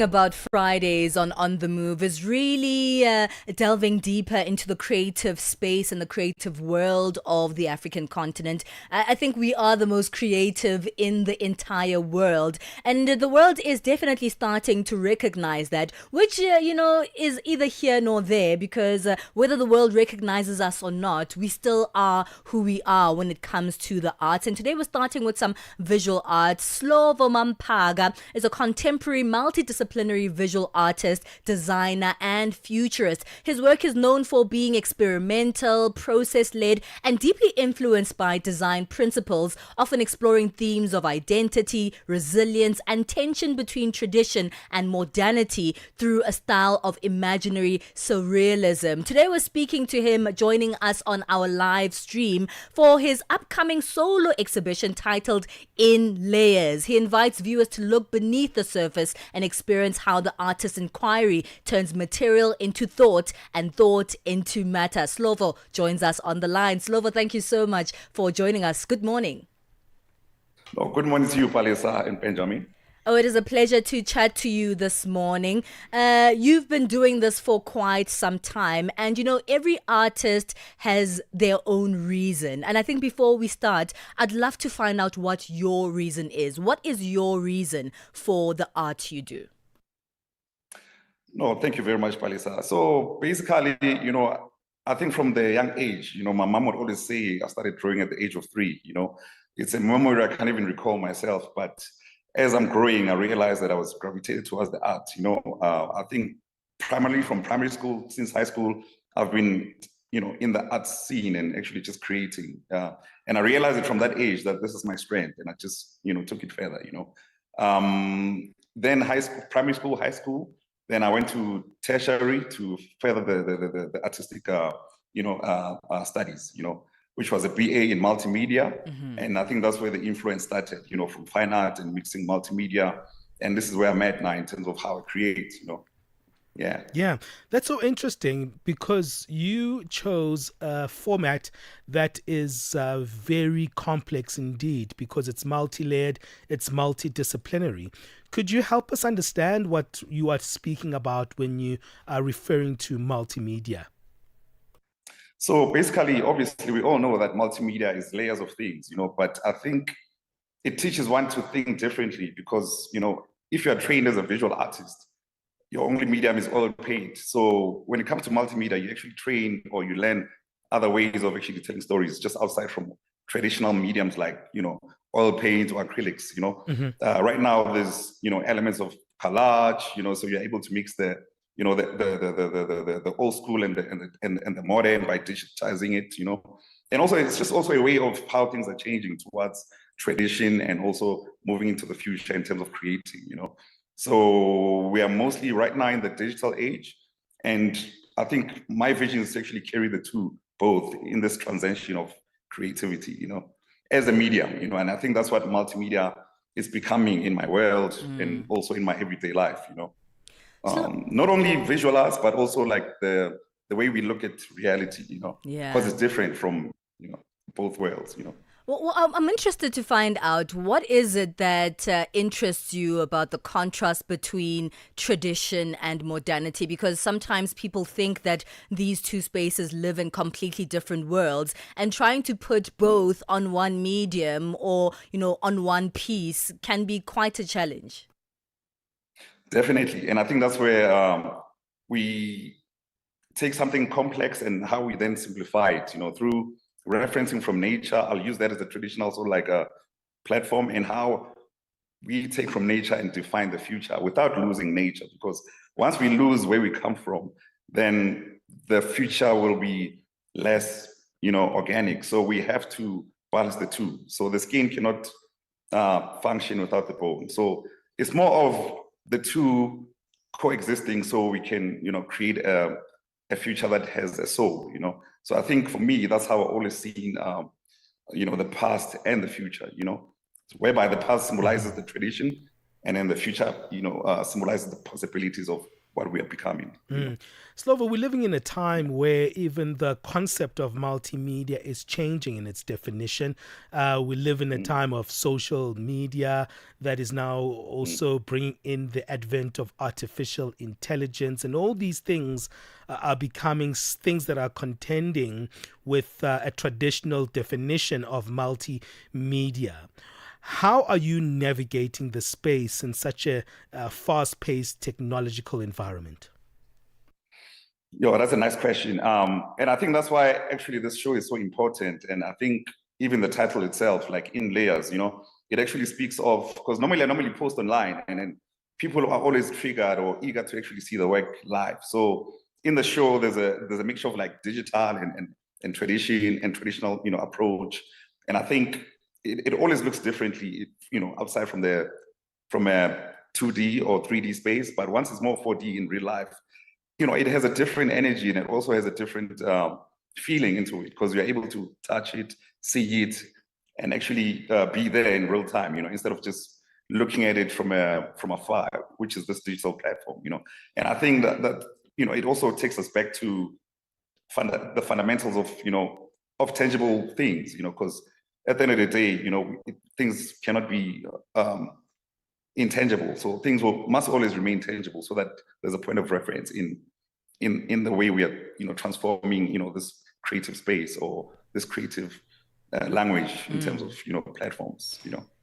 About Fridays on the Move is really delving deeper into the creative space and the creative world of the African continent. I think we are the most creative in the entire world, and the world is definitely starting to recognize that, which is either here nor there, because whether the world recognizes us or not, we still are who we are when it comes to the arts. And today we're starting with some visual arts. Slovo Mamphaga is a contemporary multidisciplinary visual artist, designer, and futurist. His work is known for being experimental, process-led, and deeply influenced by design principles, often exploring themes of identity, resilience, and tension between tradition and modernity through a style of imaginary surrealism. Today we're speaking to him, joining us on our live stream for his upcoming solo exhibition titled In Layers. He invites viewers to look beneath the surface and experience how the artist's inquiry turns material into thought and thought into matter. Slovo joins us on the line. Slovo, thank you so much for joining us. Good morning. Oh, good morning to you, Palesa and Benjamin. Oh, it is a pleasure to chat to you this morning. You've been doing this for quite some time, and every artist has their own reason. And I think before we start, I'd love to find out what your reason is. What is your reason for the art you do? No, thank you very much, Palesa. So basically, I think from the young age, my mom would always say I started drawing at the age of 3. It's a memory I can't even recall myself, but as I'm growing, I realized that I was gravitated towards the art. I think primarily from primary school, since high school, I've been, in the art scene and actually just creating. And I realized it from that age that this is my strength, and I just, took it further. Then high school, primary school, high school. Then I went to tertiary to further the artistic, studies. Which was a BA in multimedia. Mm-hmm. And I think that's where the influence started, from fine art and mixing multimedia. And this is where I'm at now in terms of how I create, Yeah. Yeah, that's so interesting because you chose a format that is very complex indeed because it's multi-layered, it's multidisciplinary. Could you help us understand what you are speaking about when you are referring to multimedia? So basically, obviously, we all know that multimedia is layers of things, but I think it teaches one to think differently because, if you're trained as a visual artist, your only medium is oil paint. So when it comes to multimedia, you actually train or you learn other ways of actually telling stories just outside from traditional mediums like, oil paint or acrylics, Mm-hmm. Right now, there's, elements of collage, so you're able to mix the the old school and the modern by digitizing it, and also it's just also a way of how things are changing towards tradition and also moving into the future in terms of creating, So we are mostly right now in the digital age, and I think my vision is to actually carry the two both in this transition of creativity, as a medium, and I think that's what multimedia is becoming in my world and also in my everyday life, not only visual arts, but also like the way we look at reality, Yeah. because it's different from, both worlds, Well, I'm interested to find out what is it that interests you about the contrast between tradition and modernity, because sometimes people think that these two spaces live in completely different worlds, and trying to put both on one medium or, on one piece can be quite a challenge. Definitely. And I think that's where we take something complex and how we then simplify it, through referencing from nature. I'll use that as a traditional sort of like a platform, and how we take from nature and define the future without losing nature. Because once we lose where we come from, then the future will be less, organic. So we have to balance the two. So the skin cannot function without the bone. So it's more of the two coexisting, so we can, create a future that has a soul, So I think for me, that's how I always seen, the past and the future, whereby the past symbolizes the tradition, and then the future, symbolizes the possibilities of what we are becoming. You know? Slovo, we're living in a time where even the concept of multimedia is changing in its definition. We live in a time of social media that is now also bringing in the advent of artificial intelligence, and all these things are becoming things that are contending with a traditional definition of multimedia. How are you navigating the space in such a fast-paced technological environment? Yo, that's a nice question. And I think that's why actually this show is so important. And I think even the title itself, like In Layers, it actually speaks of, because I normally post online, and then people are always triggered or eager to actually see the work live. So in the show, there's a mixture of like digital and tradition and traditional, approach. And I think it always looks differently, outside from a 2D or 3D space. But once it's more 4D in real life, it has a different energy, and it also has a different feeling into it, because you're able to touch it, see it, and actually be there in real time, instead of just looking at it from afar, which is this digital platform, And I think that it also takes us back to the fundamentals of tangible things, because at the end of the day, things cannot be intangible. So things must always remain tangible, so that there's a point of reference in the way we are, transforming, this creative space or this creative language in terms of, platforms,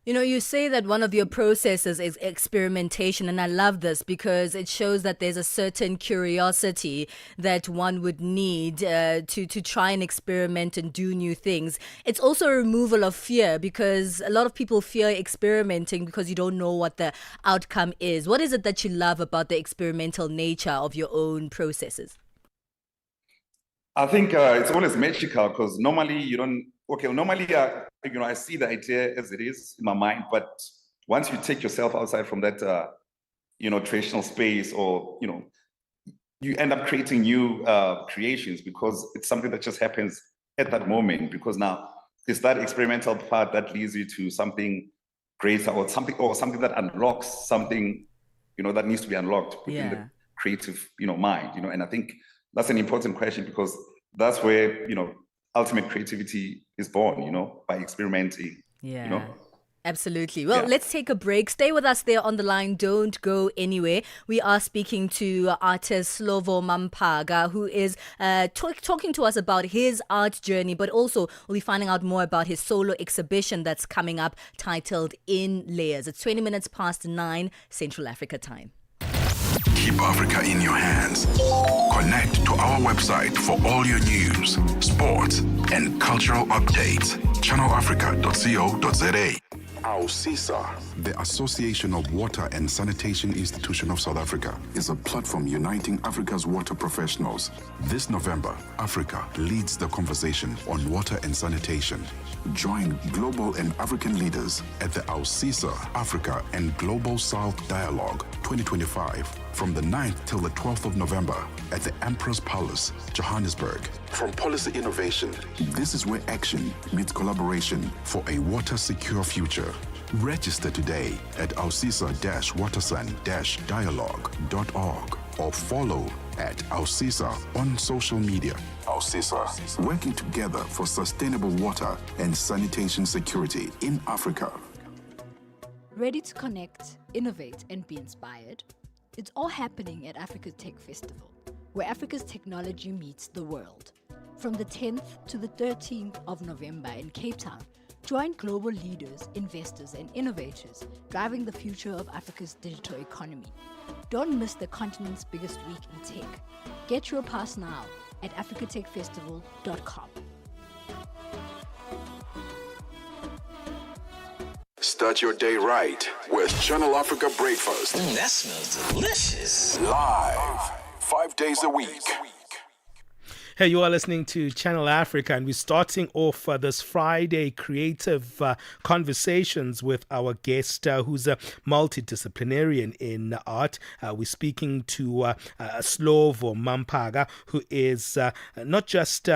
You say that one of your processes is experimentation, and I love this because it shows that there's a certain curiosity that one would need to try and experiment and do new things. It's also a removal of fear, because a lot of people fear experimenting because you don't know what the outcome is. What is it that you love about the experimental nature of your own processes? I think it's always magical, because normally I see the idea as it is in my mind, but once you take yourself outside from that, traditional space, or, you end up creating new creations, because it's something that just happens at that moment, because now it's that experimental part that leads you to something greater, or something that unlocks something, that needs to be unlocked within the creative, mind, and I think that's an important question, because that's where, ultimate creativity is born, by experimenting. Absolutely. Well, let's take a break. Stay with us there on the line. Don't go anywhere. We are speaking to artist Slovo Mamphaga, who is talking to us about his art journey, but also we'll be finding out more about his solo exhibition that's coming up, titled In Layers. It's 20 minutes past 9 Central Africa time. Keep Africa in your hands. Connect to our website for all your news, sports, and cultural updates. channelafrica.co.za. AUSISA, the Association of Water and Sanitation Institution of South Africa, is a platform uniting Africa's water professionals. This November, Africa leads the conversation on water and sanitation. Join global and African leaders at the AUSISA Africa and Global South Dialogue 2025 from the 9th till the 12th of November at the Emperor's Palace, Johannesburg. From policy innovation, this is where action meets collaboration for a water-secure future. Register today at ausisa-watersan-dialogue.org or follow at AUSISA on social media. AUSISA, working together for sustainable water and sanitation security in Africa. Ready to connect, innovate, and be inspired? It's all happening at Africa's Tech Festival, where Africa's technology meets the world. From the 10th to the 13th of November in Cape Town, join global leaders, investors, and innovators driving the future of Africa's digital economy. Don't miss the continent's biggest week in tech. Get your pass now at africatechfestival.com. Start your day right with Channel Africa Breakfast. That smells delicious. Live, 5 days a week. Hey, you are listening to Channel Africa, and we're starting off this Friday creative conversations with our guest who's a multidisciplinarian in art. We're speaking to Slovo Mamphaga, who is not just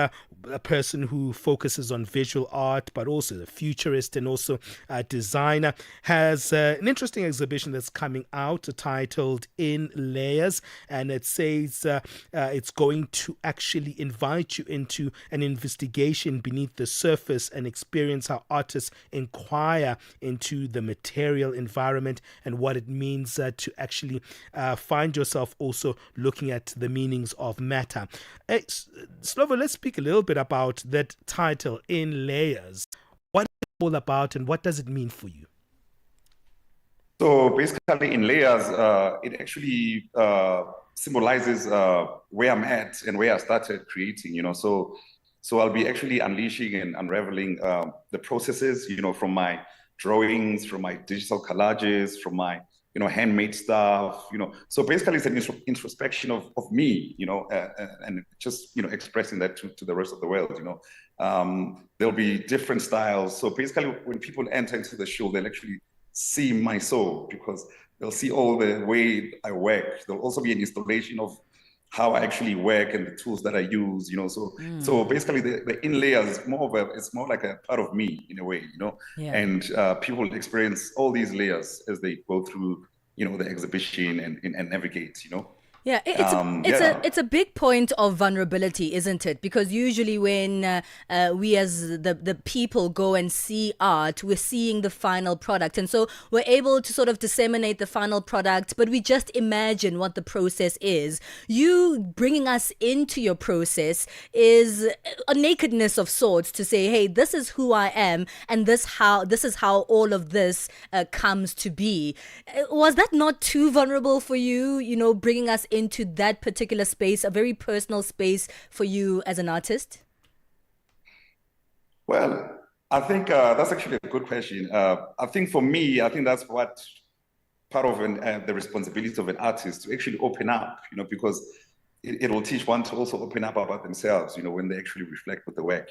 a person who focuses on visual art, but also a futurist and also a designer, has an interesting exhibition that's coming out titled In Layers. And it says it's going to actually invite you into an investigation beneath the surface and experience how artists inquire into the material environment and what it means to actually find yourself also looking at the meanings of matter. Slovo, let's speak a little bit about that title, In Layers. What is it all about and what does it mean for you? So basically, in layers, it actually symbolizes where I'm at and where I started creating. So I'll be actually unleashing and unraveling the processes, from my drawings, from my digital collages, from my handmade stuff. So basically, it's an introspection of me, and just expressing that to the rest of the world. There'll be different styles. So basically, when people enter into the show, they'll actually see my soul, because they'll see all the way I work. There'll also be an installation of how I actually work and the tools that I use, So basically the inlayers is it's more like a part of me in a way, Yeah. And people experience all these layers as they go through, the exhibition and navigate, Yeah, it's a big point of vulnerability, isn't it? Because usually when we as the people go and see art, we're seeing the final product, and so we're able to sort of disseminate the final product, but we just imagine what the process is. You bringing us into your process is a nakedness of sorts to say, hey, this is who I am, and this is how all of this comes to be. Was that not too vulnerable for you? Bringing us into that particular space, a very personal space for you as an artist? Well, I think that's actually a good question. I think for me, I think that's what part of the responsibility of an artist, to actually open up, because it will teach one to also open up about themselves, when they actually reflect with the work,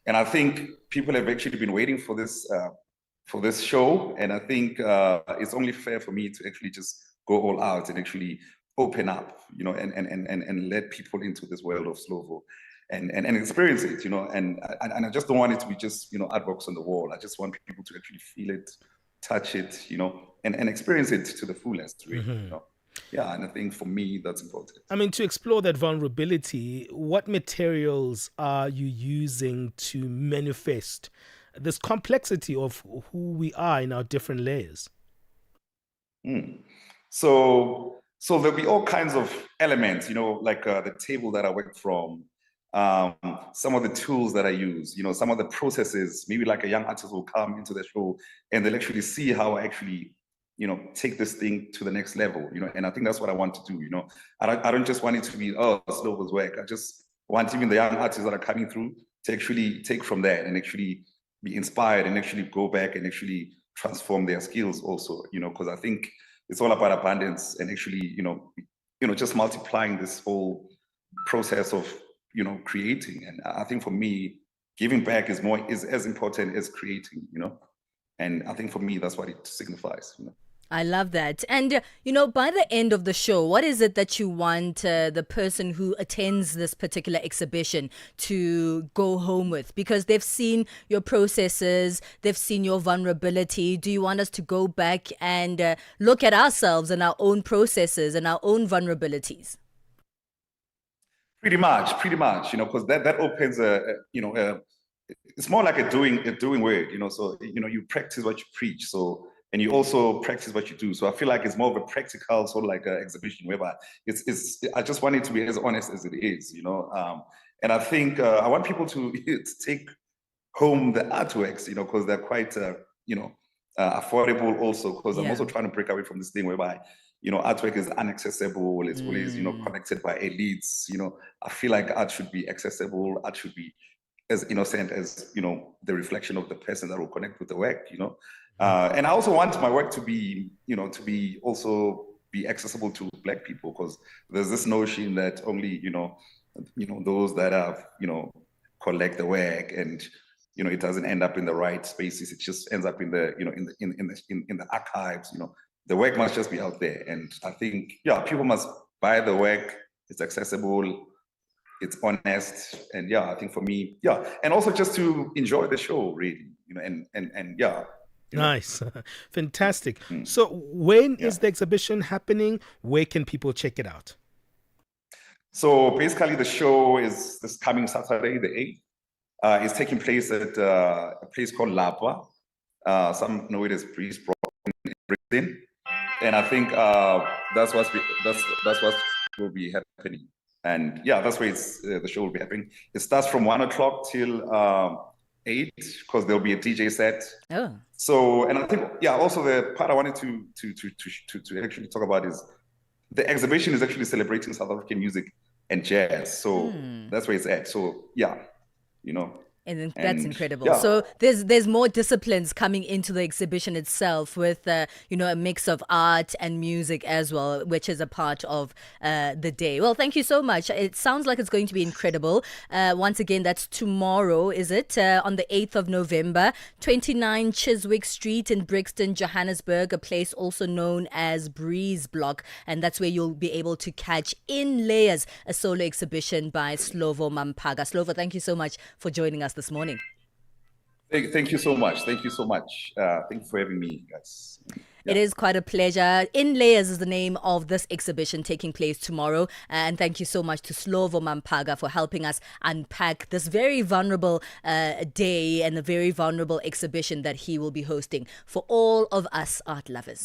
And I think people have actually been waiting for this show, and I think it's only fair for me to actually just go all out and actually open up, and let people into this world of Slovo and experience it, and I just don't want it to be just, artworks on the wall. I just want people to actually feel it, touch it, and experience it to the fullest, really, Yeah, and I think for me, that's important. I mean, to explore that vulnerability, what materials are you using to manifest this complexity of who we are in our different layers? So there'll be all kinds of elements, like the table that I work from, some of the tools that I use, some of the processes. Maybe like a young artist will come into the show and they'll actually see how I actually, take this thing to the next level, and I think that's what I want to do, I don't just want it to be, Slovo's work. I just want even the young artists that are coming through to actually take from there and actually be inspired and actually go back and actually transform their skills also, because I think it's all about abundance and actually, just multiplying this whole process of, creating. And I think for me, giving back is as important as creating, and I think for me, that's what it signifies, I love that. And, by the end of the show, what is it that you want the person who attends this particular exhibition to go home with? Because they've seen your processes, they've seen your vulnerability. Do you want us to go back and look at ourselves and our own processes and our own vulnerabilities? Pretty much, because that opens it's more like a doing word, so, you practice what you preach. So, and you also practice what you do. So I feel like it's more of a practical sort of like an exhibition whereby I just want it to be as honest as it is, and I think I want people to take home the artworks, because they're quite, affordable also, because I'm also trying to break away from this thing whereby, artwork is inaccessible. It's always, connected by elites. I feel like art should be accessible. Art should be as innocent as, the reflection of the person that will connect with the work, and I also want my work to be, also be accessible to Black people, because there's this notion that only, those that have, collect the work and, it doesn't end up in the right spaces. It just ends up in the, in the archives. The work must just be out there. And I think, people must buy the work. It's accessible. it's honest, and yeah, I think for me, yeah, and also just to enjoy the show, really, and yeah. Nice. Fantastic. So when Yeah. is the exhibition happening? Where can people check it out? So basically, the show is this coming Saturday, the 8th. It's taking place at a place called Lapa. Some know it as Breeze in Britain, and I think that's what will be happening. And yeah, that's where the show will be happening. It starts from 1 o'clock till 8, because there'll be a DJ set. Oh. So, and I think, yeah, also the part I wanted to actually talk about is the exhibition is actually celebrating South African music and jazz. So that's where it's at. So yeah, And that's incredible. yeah. So there's more disciplines coming into the exhibition itself, with a mix of art and music as well, which is a part of the day. Well, thank you so much. It sounds like it's going to be incredible. Once again, that's tomorrow, is it? On the 8th of November, 29 Chiswick Street in Brixton, Johannesburg, a place also known as Breeze Block, and that's where you'll be able to catch In Layers, a solo exhibition by Slovo Mamphaga. Slovo, thank you so much for joining us this morning. Thank you so much. Thank you so much. Thank you for having me, guys. It is quite a pleasure. In Layers is the name of this exhibition taking place tomorrow. And thank you so much to Slovo Mamphaga for helping us unpack this very vulnerable day and the very vulnerable exhibition that he will be hosting for all of us art lovers.